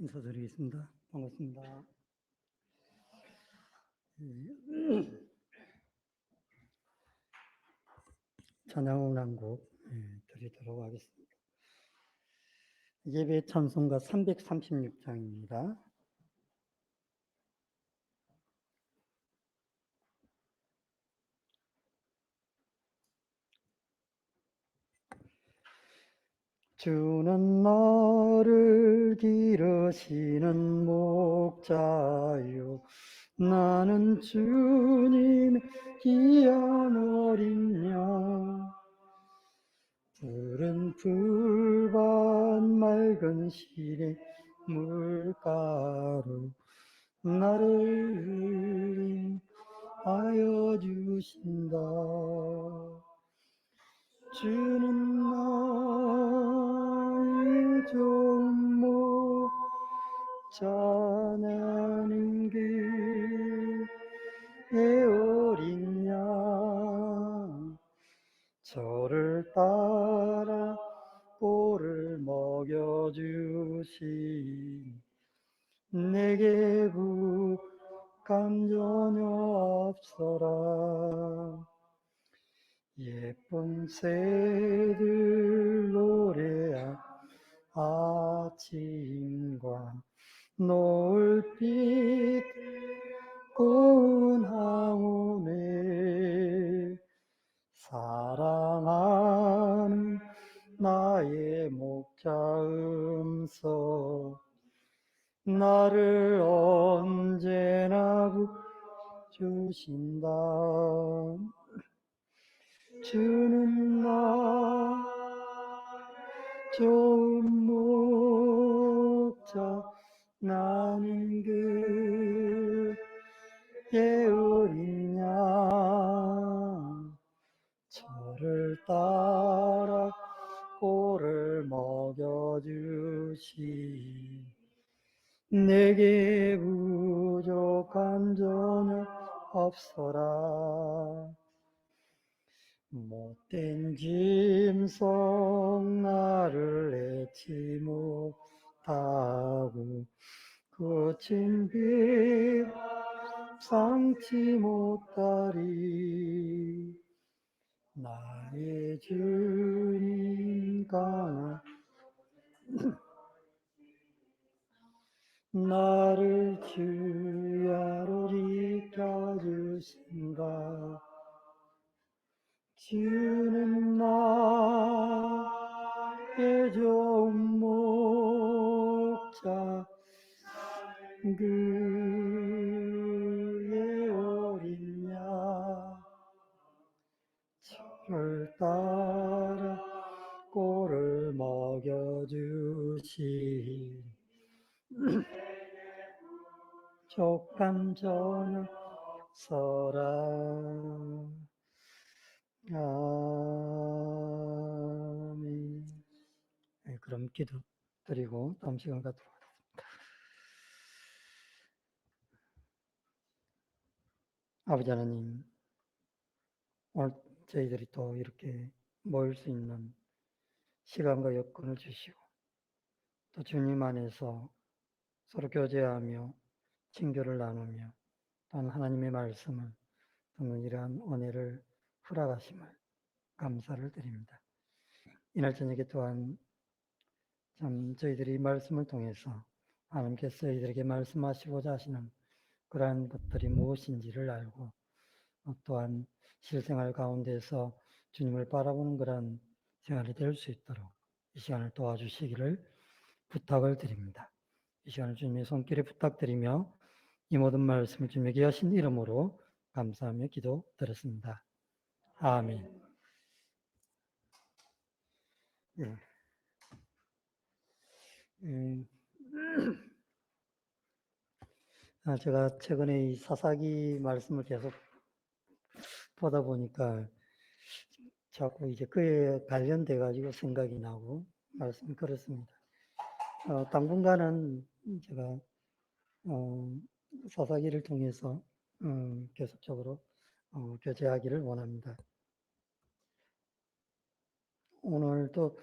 인사드리겠습니다. 반갑습니다. 찬양 낭곡 드리도록 하겠습니다. 예배 찬송가 336장입니다. 주는 나를 기르시는 목자요, 나는 주님의 귀한 어린 양. 푸른 풀밭 맑은 시래 물가로 나를 인하여 주신다. 주는 나의 좋은 목자, 나는 그의 어린 양. 저를 따라 꼴을 먹여주신 내게 부감 전혀 없어라. 예쁜 새들 노래한 아침과 노을빛 고운 항온에 사랑하는 나의 목자 음성, 나를 언제나 부주신다. 주는 나 좋은 목자, 나는 그의 어린 양. 저를 따라 꼴을 먹여주시, 내게 부족한 전혀 없어라. 못된 짐승 나를 애치 못하고 거친 빛 상치 못하리. 나의 주님 강한 나를 주야로 지켜주신다. 주는 나의 좋은 목자, 그의 어린 양. 저를 따라 꼴을 먹여주시, 족감 전혀 없어라. 아멘. 네, 그럼 기도 드리고 다음 시간 갖도록 하겠습니다. 아버지 하나님, 오늘 저희들이 또 이렇게 모일 수 있는 시간과 여건을 주시고, 또 주님 안에서 서로 교제하며 친교를 나누며 또한 하나님의 말씀을 듣는 이러한 은혜를 허락하심을 감사를 드립니다. 이날 저녁에 또한 참 저희들이 말씀을 통해서 하나님께서 저희들에게 말씀하시고자 하시는 그러한 것들이 무엇인지를 알고, 또한 실생활 가운데서 주님을 바라보는 그러한 생활이 될 수 있도록 이 시간을 도와주시기를 부탁을 드립니다. 이 시간을 주님의 손길에 부탁드리며 이 모든 말씀을 주님의 귀하신 이름으로 감사하며 기도드렸습니다. 아멘. 예. 제가 최근에 이 사사기 말씀을 계속 보다 보니까 자꾸 이제 그에 관련돼 가지고 생각이 나고 말씀을 걸었습니다. 당분간은 제가 사사기를 통해서 계속적으로 교제하기를 원합니다. 오늘도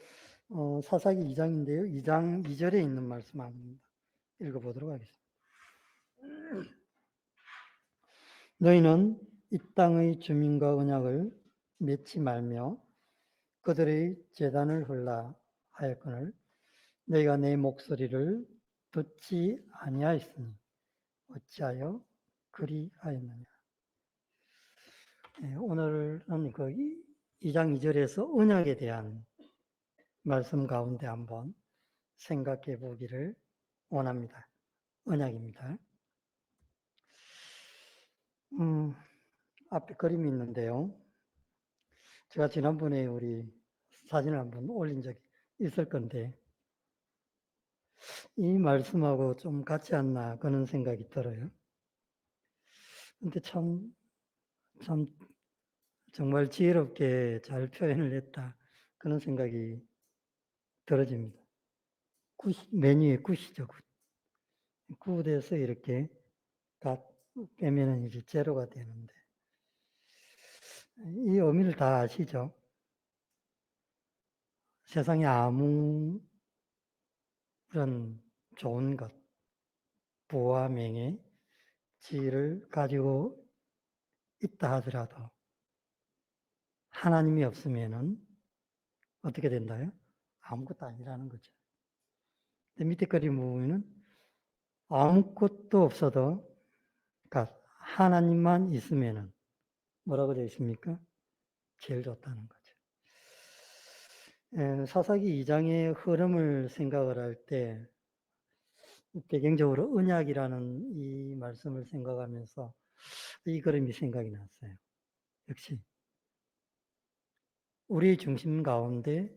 사사기 2장인데요. 2장 2절에 있는 말씀 아닙니다. 읽어보도록 하겠습니다. 너희는 이 땅의 주민과 언약을 맺지 말며 그들의 제단을 헐라 하였거늘 너희가 내 목소리를 듣지 아니하였으니 어찌하여 그리하였느냐. 오늘은 그 2장 2절에서 언약에 대한 말씀 가운데 한번 생각해 보기를 원합니다. 언약입니다. 앞에 그림이 있는데요. 제가 지난번에 우리 사진을 한번 올린 적이 있을 건데 이 말씀하고 좀 같지 않나 그런 생각이 들어요. 근데 참 정말 지혜롭게 잘 표현을 했다 그런 생각이 들어집니다. 맨 위에 굿이죠. 굿에서 이렇게 갓 빼면은 이제 제로가 되는데 이 의미를 다 아시죠? 세상에 아무 그런 좋은 것, 부와 명예, 지위를 가지고 있다 하더라도 하나님이 없으면은 어떻게 된다요? 아무것도 아니라는 거죠. 근데 밑에 그림 보면은 아무것도 없어도, 그러니까 하나님만 있으면은 뭐라고 되어 있습니까? 제일 좋다는 거죠. 사사기 2장의 흐름을 생각을 할 때 배경적으로 언약이라는 이 말씀을 생각하면서 이 그림이 생각이 났어요. 역시 우리 중심 가운데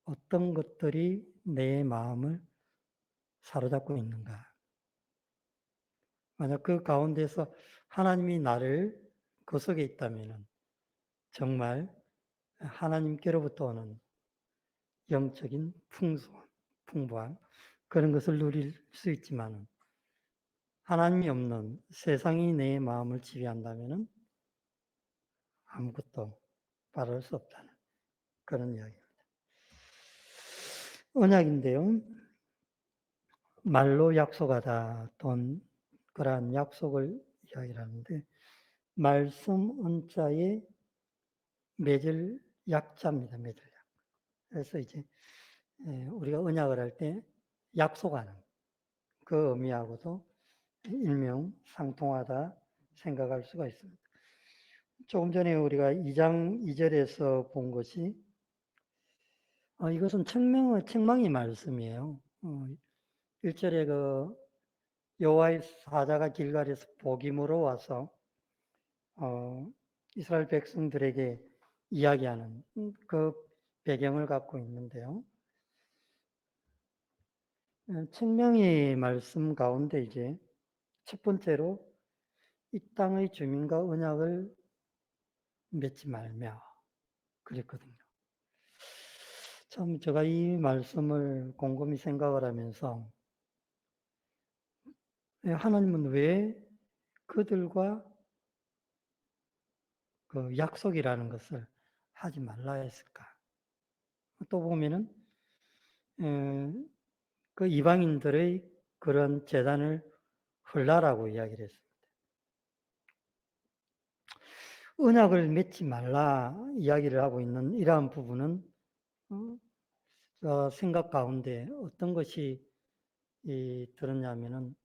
어떤 것들이 내 마음을 사로잡고 있는가. 만약 그 가운데서 하나님이 나를 그 속에 있다면 정말 하나님께로부터 오는 영적인 풍부한 그런 것을 누릴 수 있지만 하나님이 없는 세상이 내 마음을 지배한다면 아무것도 바랄 수 없다는 그런 이야기입니다. 언약인데요. 말로 약속하다 또는 그러한 약속을 이야기하는데 말씀 언자의 맺을 약자입니다. 맺을 약. 그래서 이제 우리가 언약을 할 때 약속하는 그 의미하고도 일명 상통하다 생각할 수가 있습니다. 조금 전에 우리가 2장 2절에서 본 것이 이것은 책망의 말씀이에요. 1절에 그 여호와의 사자가 길갈에서 복임으로 와서 이스라엘 백성들에게 이야기하는 그 배경을 갖고 있는데요. 책명의 말씀 가운데 이제 첫 번째로 이 땅의 주민과 언약을 맺지 말며 그랬거든요. 참 제가 이 말씀을 곰곰이 생각을 하면서 하나님은 왜 그들과 그 약속이라는 것을 하지 말라 했을까? 또 보면은 그 이방인들의 그런 재단을 헐라라고 이야기를 했습니다. 언약을 맺지 말라 이야기를 하고 있는 이러한 부분은 생각 가운데 어떤 것이 들었냐면은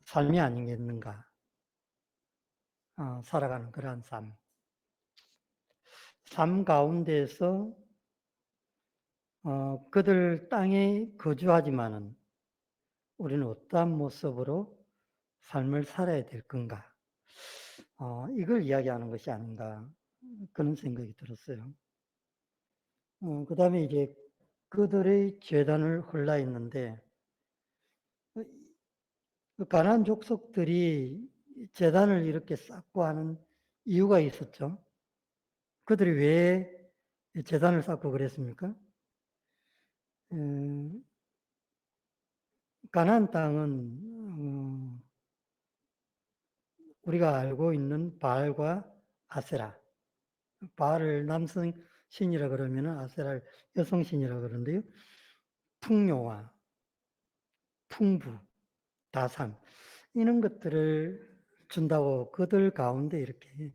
삶이 아니겠는가? 살아가는 그러한 삶 가운데에서 그들 땅에 거주하지만은 우리는 어떠한 모습으로 삶을 살아야 될 건가? 이걸 이야기하는 것이 아닌가 그런 생각이 들었어요. 그 다음에 이제 그들의 죄단을 헐라 있는데 가나안 족속들이 제단을 이렇게 쌓고 하는 이유가 있었죠. 그들이 왜 제단을 쌓고 그랬습니까? 가나안 땅은 우리가 알고 있는 바알과 아세라, 바알을 남성 신이라 그러면 아세라를 여성 신이라 그러는데요. 풍요와 풍부, 다산 이런 것들을 준다고 그들 가운데 이렇게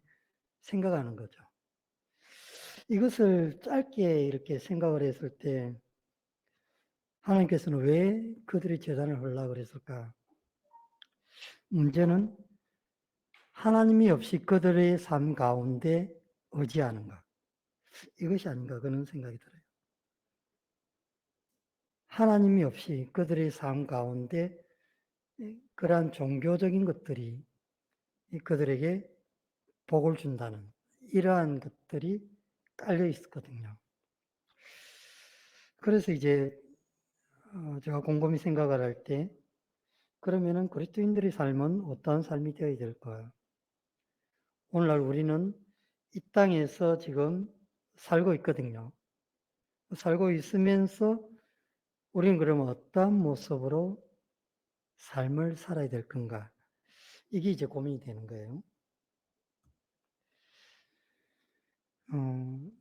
생각하는 거죠. 이것을 짧게 이렇게 생각을 했을 때 하나님께서는 왜 그들이 제단을 헐라 그랬을까? 문제는 하나님이 없이 그들의 삶 가운데 의지하는가? 이것이 아닌가 그런 생각이 들어요. 하나님이 없이 그들의 삶 가운데 그러한 종교적인 것들이 그들에게 복을 준다는 이러한 것들이 깔려 있었거든요. 그래서 이제 제가 곰곰이 생각을 할 때 그러면은 그리스도인들의 삶은 어떠한 삶이 되어야 될까? 오늘날 우리는 이 땅에서 지금 살고 있거든요. 살고 있으면서 우리는 그러면 어떠한 모습으로 삶을 살아야 될 건가? 이게 이제 고민이 되는 거예요.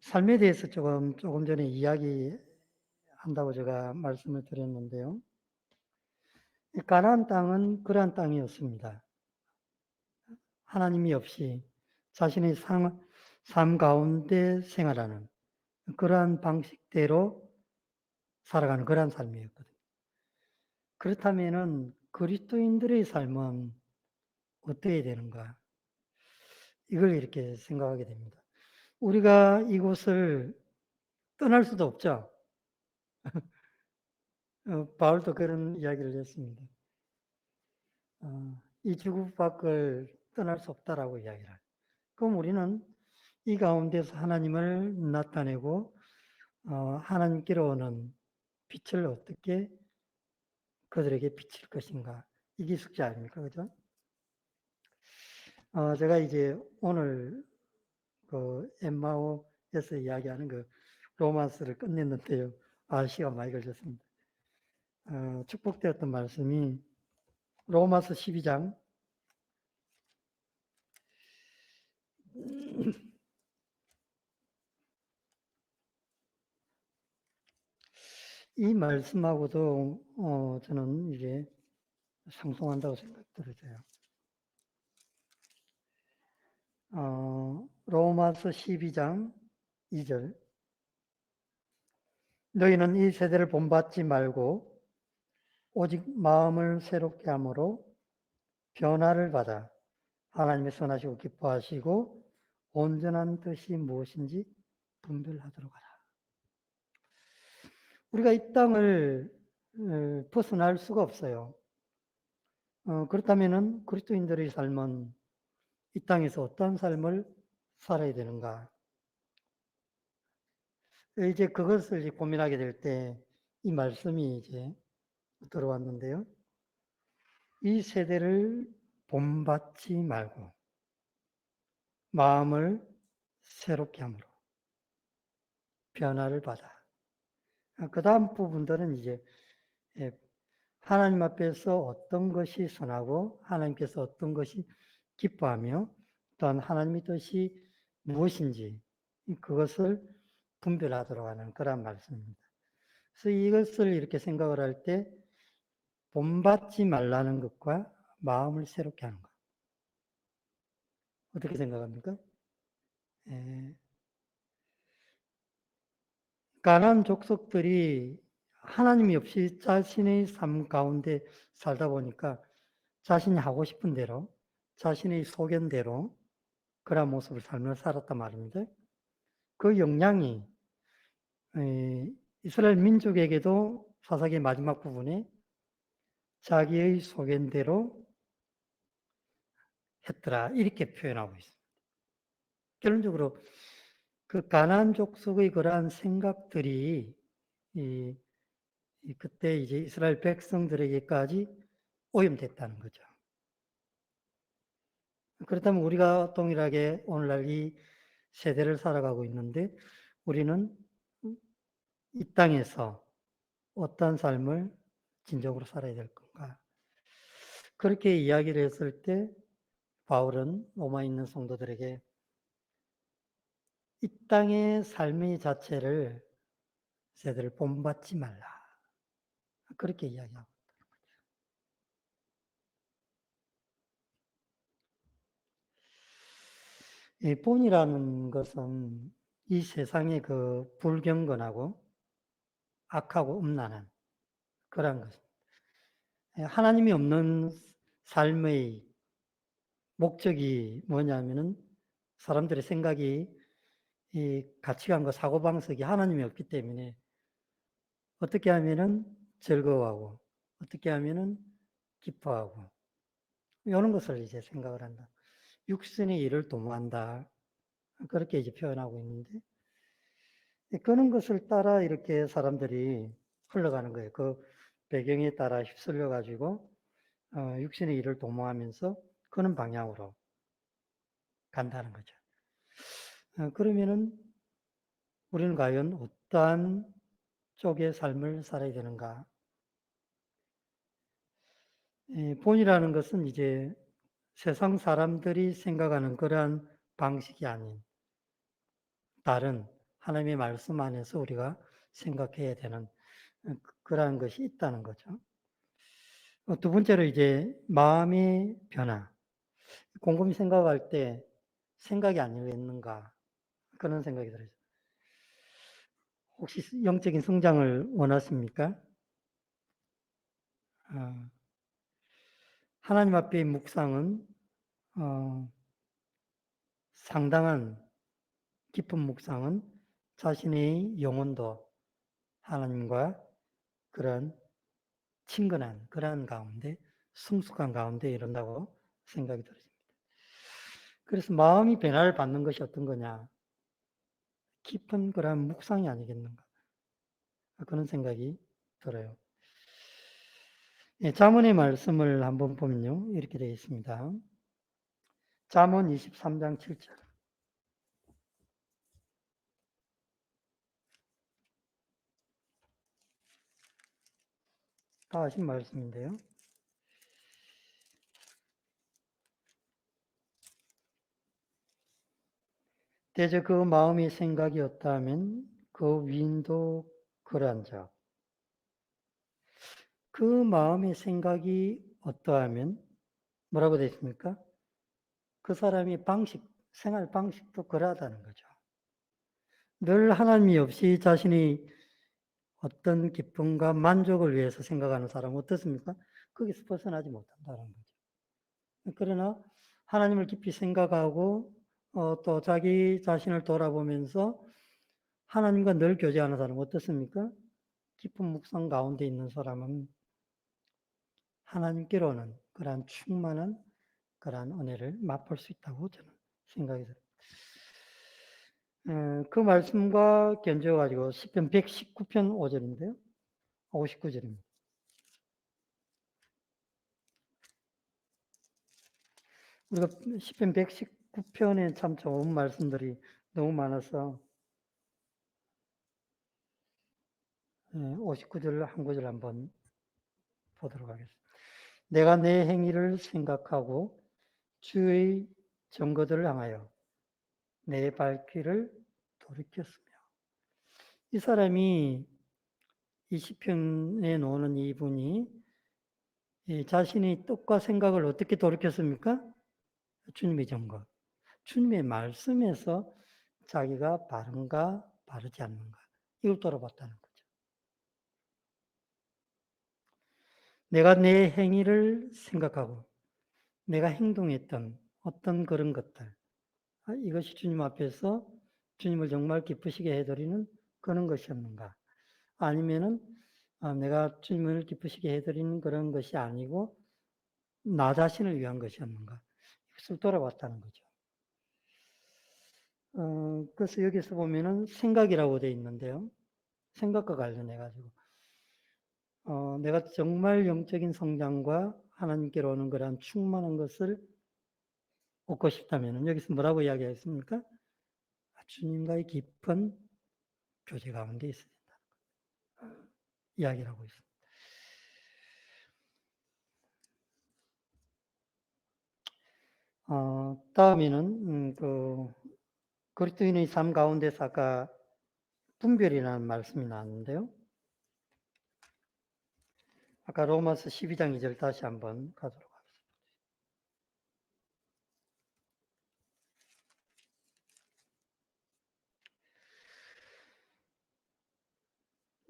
삶에 대해서 조금 전에 이야기한다고 제가 말씀을 드렸는데요. 가나안 땅은 그러한 땅이었습니다. 하나님이 없이 자신의 삶 가운데 생활하는 그러한 방식대로 살아가는 그러한 삶이었거든요. 그렇다면은 그리스도인들의 삶은 어떻게 되는가? 이걸 이렇게 생각하게 됩니다. 우리가 이곳을 떠날 수도 없죠. 바울도 그런 이야기를 했습니다. 이 지구 밖을 떠날 수 없다라고 이야기를 해요. 그럼 우리는 이 가운데서 하나님을 나타내고 하나님께로 오는 빛을 어떻게 그들에게 비칠 것인가? 이게 숙제 아닙니까? 그죠? 제가 이제 오늘 그 엠마오에서 이야기하는 그 로마스를 끝냈는데요. 시간 많이 걸렸습니다. 축복되었던 말씀이 로마서 12장 이 말씀하고도 저는 이게 상송한다고 생각이 들어져요. 로마서 12장 2절 너희는 이 세대를 본받지 말고 오직 마음을 새롭게 함으로 변화를 받아 하나님의 선하시고 기뻐하시고 온전한 뜻이 무엇인지 분별하도록 하라. 우리가 이 땅을 벗어날 수가 없어요. 그렇다면은 그리스도인들의 삶은 이 땅에서 어떤 삶을 살아야 되는가? 이제 그것을 고민하게 될 때 이 말씀이 이제 들어왔는데요. 이 세대를 본받지 말고 마음을 새롭게 함으로 변화를 받아. 그 다음 부분들은 이제 예, 하나님 앞에서 어떤 것이 선하고 하나님께서 어떤 것이 기뻐하며 또한 하나님의 뜻이 무엇인지 그것을 분별하도록 하는 그런 말씀입니다. 그래서 이것을 이렇게 생각을 할 때 본받지 말라는 것과 마음을 새롭게 하는 것. 어떻게 생각합니까? 예, 가나안 족속들이 하나님이 없이 자신의 삶 가운데 살다 보니까 자신이 하고 싶은 대로 자신의 소견대로 그런 모습을 삶을 살았단 말입니다. 그 영향이 이스라엘 민족에게도 사사기의 마지막 부분에 자기의 소견대로 했더라 이렇게 표현하고 있습니다. 결론적으로 그 가나안 족속의 그러한 생각들이 그때 이제 이스라엘 백성들에게까지 오염됐다는 거죠. 그렇다면 우리가 동일하게 오늘날 이 세대를 살아가고 있는데 우리는 이 땅에서 어떤 삶을 진정으로 살아야 될 건가? 그렇게 이야기를 했을 때 바울은 로마에 있는 성도들에게 이 땅의 삶의 자체를 세대를 본받지 말라. 그렇게 이야기하고. 이 본이라는 것은 이 세상의 그 불경건하고 악하고 음란한 그런 것. 하나님이 없는 삶의 목적이 뭐냐면은 사람들의 생각이 이 가치관과 사고방식이 하나님이 없기 때문에 어떻게 하면은 즐거워하고 어떻게 하면은 기뻐하고 이런 것을 이제 생각을 한다. 육신의 일을 도모한다. 그렇게 이제 표현하고 있는데 그런 것을 따라 이렇게 사람들이 흘러가는 거예요. 그 배경에 따라 휩쓸려 가지고 육신의 일을 도모하면서 그런 방향으로 간다는 거죠. 그러면은 우리는 과연 어떠한 쪽의 삶을 살아야 되는가? 본이라는 것은 이제 세상 사람들이 생각하는 그러한 방식이 아닌 다른 하나님의 말씀 안에서 우리가 생각해야 되는 그러한 것이 있다는 거죠. 두 번째로 이제 마음의 변화. 곰곰이 생각할 때 생각이 아니었는가 그런 생각이 들어요. 혹시 영적인 성장을 원하십니까? 어, 하나님 앞의 묵상은 상당한 깊은 묵상은 자신의 영혼도 하나님과 그런 친근한 그러한 가운데 성숙한 가운데 이른다고 생각이 들었습니다. 그래서 마음이 변화를 받는 것이 어떤 거냐? 깊은 그러한 묵상이 아니겠는가? 그런 생각이 들어요. 예, 잠언의 말씀을 한번 보면요. 이렇게 되어 있습니다. 잠언 23장 7절. 다 아신 말씀인데요. 대저 그 마음이 생각이 없다면 그 위인도 그러한자. 그 마음의 생각이 어떠하면 뭐라고 되어 있습니까? 그 사람의 생활 방식도 그러하다는 거죠. 늘 하나님이 없이 자신이 어떤 기쁨과 만족을 위해서 생각하는 사람은 어떻습니까? 거기서 벗어나지 못한다는 거죠. 그러나 하나님을 깊이 생각하고 또 자기 자신을 돌아보면서 하나님과 늘 교제하는 사람은 어떻습니까? 깊은 묵상 가운데 있는 사람은 하나님께로는 그러한 충만한 그러한 은혜를 맛볼 수 있다고 저는 생각이 들어요. 그 말씀과 견주어가지고 시편 119편 5절인데요. 59절입니다. 우리가 시편 119편에 참 좋은 말씀들이 너무 많아서 59절 한 구절 한번 보도록 하겠습니다. 내가 내 행위를 생각하고 주의 증거들을 향하여 내 발길을 돌이켰으며 이 사람이 이 시편에 나오는 이분이 자신의 뜻과 생각을 어떻게 돌이켰습니까? 주님의 증거, 주님의 말씀에서 자기가 바른가 바르지 않는가 이걸 돌아봤다는 거죠. 내가 내 행위를 생각하고 내가 행동했던 어떤 그런 것들 이것이 주님 앞에서 주님을 정말 기쁘시게 해드리는 그런 것이었는가 아니면은 내가 주님을 기쁘시게 해드리는 그런 것이 아니고 나 자신을 위한 것이었는가 이것을 돌아봤다는 거죠. 그래서 여기서 보면은 생각이라고 되어 있는데요. 생각과 관련해가지고 내가 정말 영적인 성장과 하나님께로 오는 그러한 충만한 것을 얻고 싶다면 여기서 뭐라고 이야기했습니까? 주님과의 깊은 교제 가운데 있어야 된다. 이야기를 하고 있습니다. 다음에는 그리스도인의 삶 가운데서 아까 분별이라는 말씀이 나왔는데요. 아까 로마서 12장 2절 다시 한번 가도록 하겠습니다.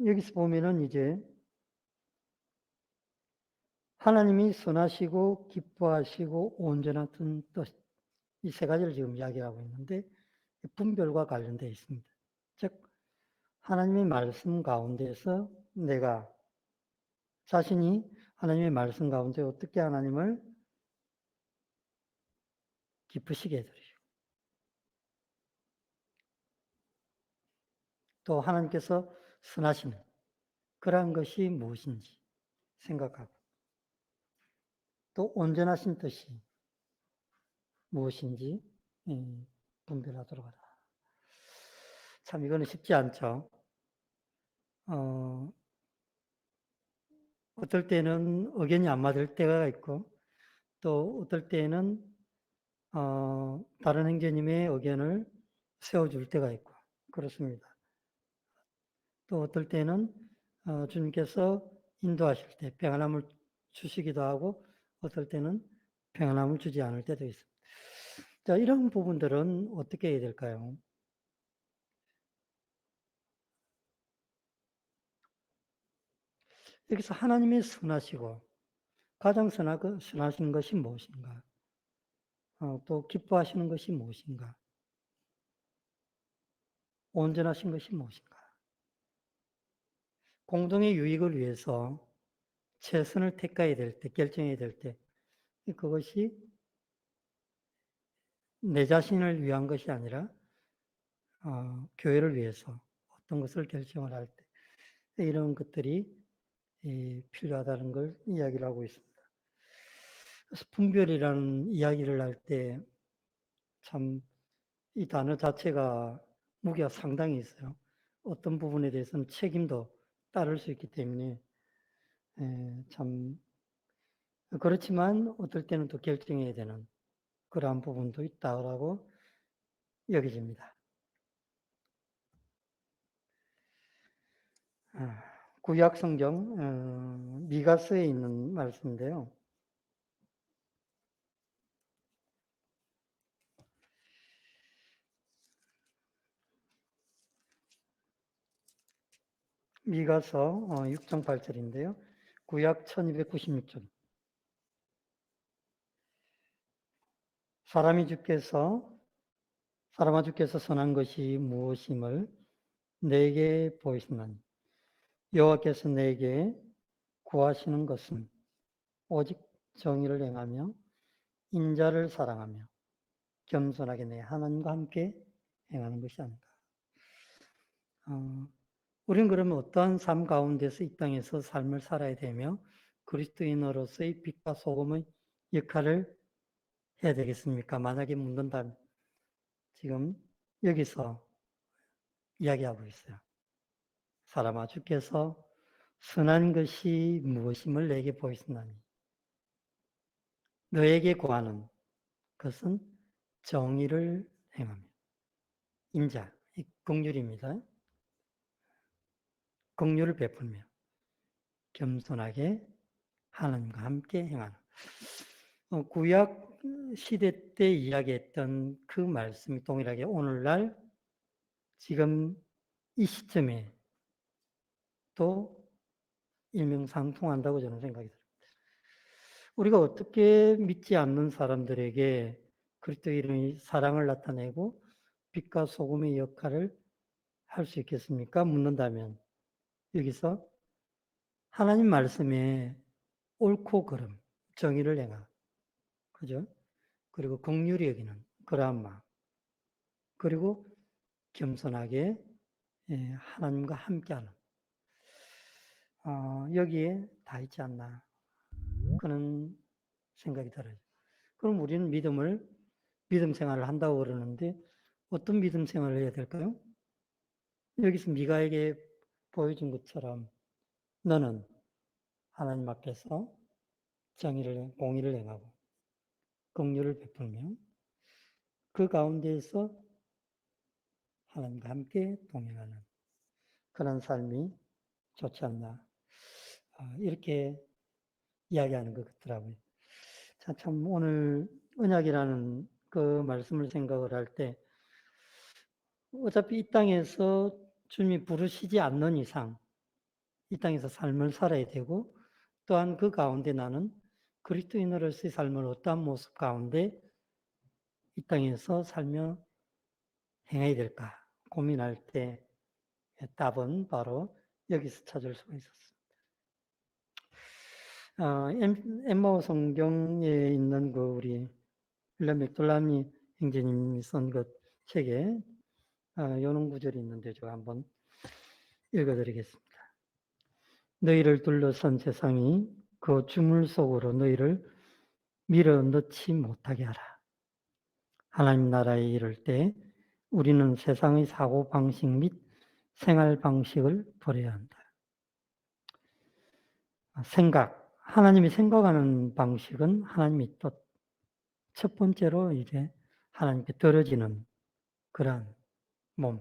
여기서 보면은 이제 하나님이 선하시고 기뻐하시고 온전한 뜻, 이 세 가지를 지금 이야기하고 있는데 분별과 관련되어 있습니다. 즉 하나님의 말씀 가운데서 내가 자신이 하나님의 말씀 가운데 어떻게 하나님을 기쁘시게 해드리고 또 하나님께서 선하시는 그러한 것이 무엇인지 생각하고 또 온전하신 뜻이 무엇인지 분별하도록 하라. 참 이거는 쉽지 않죠. 어떨 때는 의견이 안 맞을 때가 있고 또 어떨 때는 다른 형제님의 의견을 세워줄 때가 있고 그렇습니다. 또 어떨 때는 주님께서 인도하실 때 평안함을 주시기도 하고 어떨 때는 평안함을 주지 않을 때도 있습니다. 자, 이런 부분들은 어떻게 해야 될까요? 여기서 하나님의 선하시고 가장 선하신 것이 무엇인가? 또 기뻐하시는 것이 무엇인가? 온전하신 것이 무엇인가? 공동의 유익을 위해서 최선을 택해야 될 때, 결정해야 될 때, 그것이 내 자신을 위한 것이 아니라 교회를 위해서 어떤 것을 결정을 할 때, 이런 것들이 필요하다는 걸 이야기를 하고 있습니다. 그래서 분별이라는 이야기를 할 때 참 이 단어 자체가 무게가 상당히 있어요. 어떤 부분에 대해서는 책임도 따를 수 있기 때문에 참 그렇지만 어떨 때는 또 결정해야 되는 그러한 부분도 있다고 여겨집니다. 구약 성경 미가서에 있는 말씀인데요. 미가서 6장 8절인데요. 구약 1296쪽. 사람아 주께서 선한 것이 무엇임을 내게 보이시나니 여호와께서 내게 구하시는 것은 오직 정의를 행하며 인자를 사랑하며 겸손하게 내 하나님과 함께 행하는 것이 아닌가. 우리는 그러면 어떠한 삶 가운데서 이 땅에서 삶을 살아야 되며 그리스도인으로서의 빛과 소금의 역할을 해야 되겠습니까? 만약에 묻는다면 지금 여기서 이야기하고 있어요. 사람아 주께서 선한 것이 무엇임을 내게 보이시나니 너에게 구하는 것은 정의를 행하며 인자, 긍휼입니다. 긍휼을 베풀며 겸손하게 하나님과 함께 행하는 구약 시대 때 이야기했던 그 말씀이 동일하게 오늘날 지금 이 시점에 또 일명상통한다고 저는 생각이 듭니다. 우리가 어떻게 믿지 않는 사람들에게 그리스도의 사랑을 나타내고 빛과 소금의 역할을 할 수 있겠습니까? 묻는다면 여기서 하나님 말씀에 옳고 그름, 정의를 행하, 그죠? 그리고 긍휼히 여기는 그러한 마음, 그리고 겸손하게 하나님과 함께하는 여기에 다 있지 않나 그런 생각이 들어요. 그럼 우리는 믿음 생활을 한다고 그러는데 어떤 믿음 생활을 해야 될까요? 여기서 미가에게 보여준 것처럼 너는 하나님 앞에서 공의를 행하고 긍휼을 베풀며 그 가운데에서 하나님과 함께 동행하는 그런 삶이 좋지 않나 이렇게 이야기하는 것 같더라고요. 참 오늘 언약이라는 그 말씀을 생각을 할 때 어차피 이 땅에서 주님이 부르시지 않는 이상 이 땅에서 삶을 살아야 되고 또한 그 가운데 나는 그리스도인으로서의 삶을 어떠한 모습 가운데 이 땅에서 살며 행해야 될까 고민할 때 답은 바로 여기서 찾을 수가 있었습니다. 엠마오 성경에 있는 그 우리 윌리엄 맥돌라미 형제님이 쓴 그 책에 요런 구절이 있는데 제가 한번 읽어드리겠습니다. 너희를 둘러싼 세상이 그 주물 속으로 너희를 밀어넣지 못하게 하라. 하나님 나라에 이를 때 우리는 세상의 사고방식 및 생활 방식을 버려야 한다. 하나님이 생각하는 방식은 하나님이 또 첫 번째로 이제 하나님께 떨어지는 그러한 몸.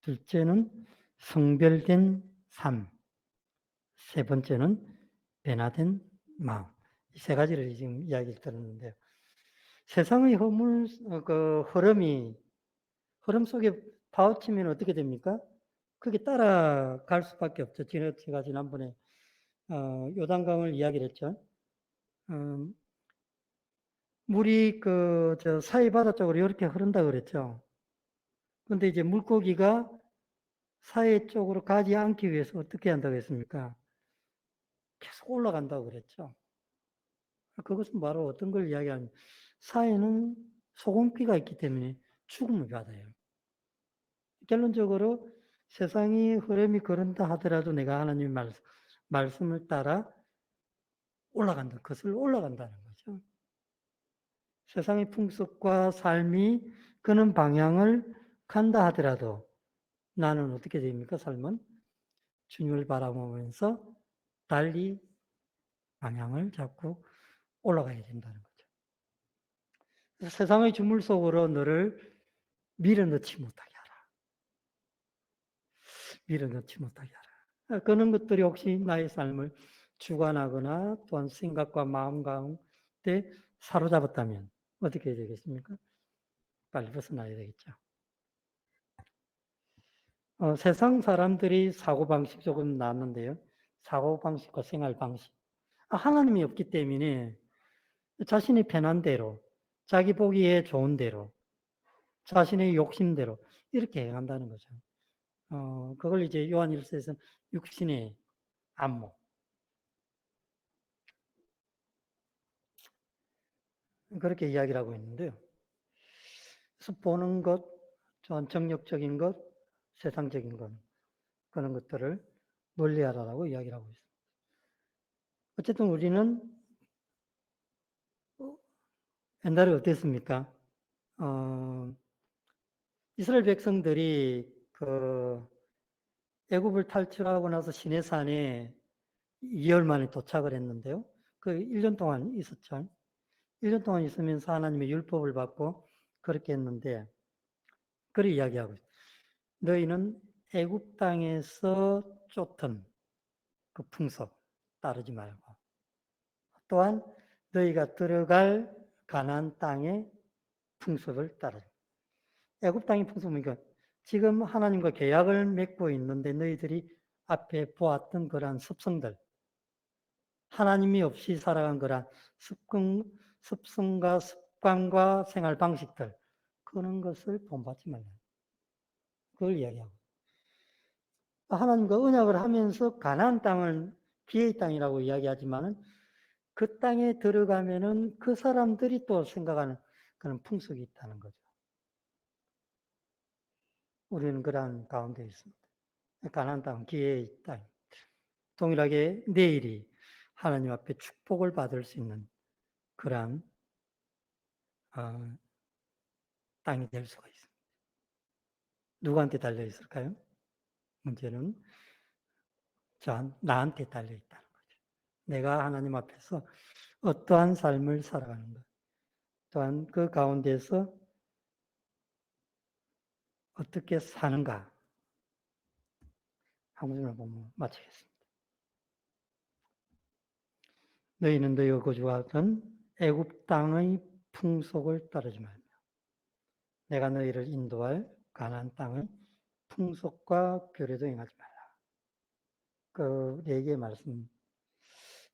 둘째는 성별된 삶. 세 번째는 변화된 마음. 이 세 가지를 지금 이야기를 들었는데요. 세상의 흐름 속에 파우치면 어떻게 됩니까? 그게 따라갈 수밖에 없죠. 제가 지난번에 요단강을 이야기를 했죠. 물이 저 사이 바다 쪽으로 이렇게 흐른다 그랬죠. 근데 이제 물고기가 사해 쪽으로 가지 않기 위해서 어떻게 한다고 했습니까? 계속 올라간다고 그랬죠. 그것은 바로 어떤 걸 이야기하냐면 사해는 소금기가 있기 때문에 죽음을 받아요. 결론적으로 세상이 흐름이 그런다 하더라도 내가 하나님 말씀을 따라 올라간다. 그것을 올라간다는 거죠. 세상의 풍습과 삶이 그는 방향을 간다 하더라도 나는 어떻게 됩니까? 삶은 주님을 바라보면서 달리 방향을 잡고 올라가야 된다는 거죠. 세상의 주물 속으로 너를 밀어넣지 못하게 하라. 밀어넣지 못하게 하라. 그런 것들이 혹시 나의 삶을 주관하거나 또한 생각과 마음 가운데 사로잡았다면 어떻게 해야 되겠습니까? 빨리 벗어나야 되겠죠. 세상 사람들이 사고방식 조금 나왔는데요. 사고방식과 생활방식. 하나님이 없기 때문에 자신이 편한 대로, 자기 보기에 좋은 대로, 자신의 욕심대로 이렇게 행한다는 거죠. 그걸 이제 요한일서에서 육신의 안목. 그렇게 이야기를 하고 있는데요. 그래서 보는 것, 정력적인 것, 세상적인 것, 그런 것들을 멀리하라고 이야기를 하고 있습니다. 어쨌든 우리는 옛날에 어땠습니까? 이스라엘 백성들이 애굽을 탈출하고 나서 시내산에 2월 만에 도착을 했는데요. 그 1년 동안 있었죠. 1년 동안 있으면서 하나님의 율법을 받고 그렇게 했는데 그를 이야기하고 있어요. 너희는 애굽 땅에서 쫓던 그 풍속 따르지 말고 또한 너희가 들어갈 가나안 땅의 풍습을 따르. 애굽 땅의 풍습은 지금 하나님과 계약을 맺고 있는데 너희들이 앞에 보았던 그러한 습성들, 하나님이 없이 살아간 그러한 습성과 습관과 생활 방식들, 그런 것을 본받지 말라. 그걸 이야기하고. 하나님과 언약을 하면서 가나안 땅을 기회의 땅이라고 이야기하지만은 그 땅에 들어가면은 그 사람들이 또 생각하는 그런 풍속이 있다는 거죠. 우리는 그러한 가운데 있습니다. 가나안 땅, 기회의 땅. 동일하게 내일이 하나님 앞에 축복을 받을 수 있는 그러한 땅이 될 수가 있습니다. 누구한테 달려 있을까요? 문제는 나한테 달려 있다는 거죠. 내가 하나님 앞에서 어떠한 삶을 살아가는 것, 또한 그 가운데서 어떻게 사는가 한 구절을 보면 마치겠습니다. 너희는 너희가 거주하던 애굽 땅의 풍속을 따르지 말며 내가 너희를 인도할 가나안 땅의 풍속과 교례도 행하지 말라. 그 네 개의 말씀.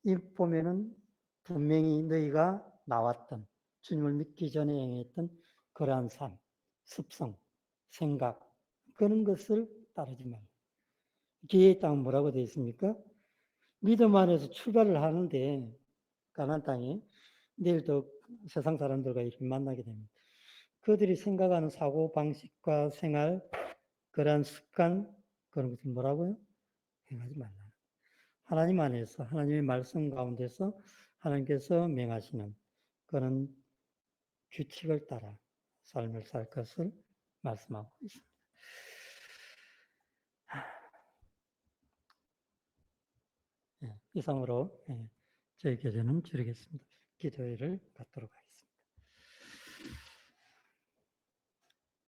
이 보면은 분명히 너희가 나왔던 주님을 믿기 전에 행했던 그러한 삶, 습성, 생각 그런 것을 따르지 말라. 기회의 땅은 뭐라고 되어 있습니까? 믿음 안에서 출발을 하는데 가나안 땅에 내일도 세상 사람들과 이렇게 만나게 됩니다. 그들이 생각하는 사고 방식과 생활, 그러한 습관 그런 것을 뭐라고요? 행하지 말라. 하나님 안에서 하나님의 말씀 가운데서 하나님께서 명하시는 그런 규칙을 따라 삶을 살 것을 말씀하고 있습니다. 이상으로 저희 교제는 줄이겠습니다. 기도회를 갖도록 하겠습니다.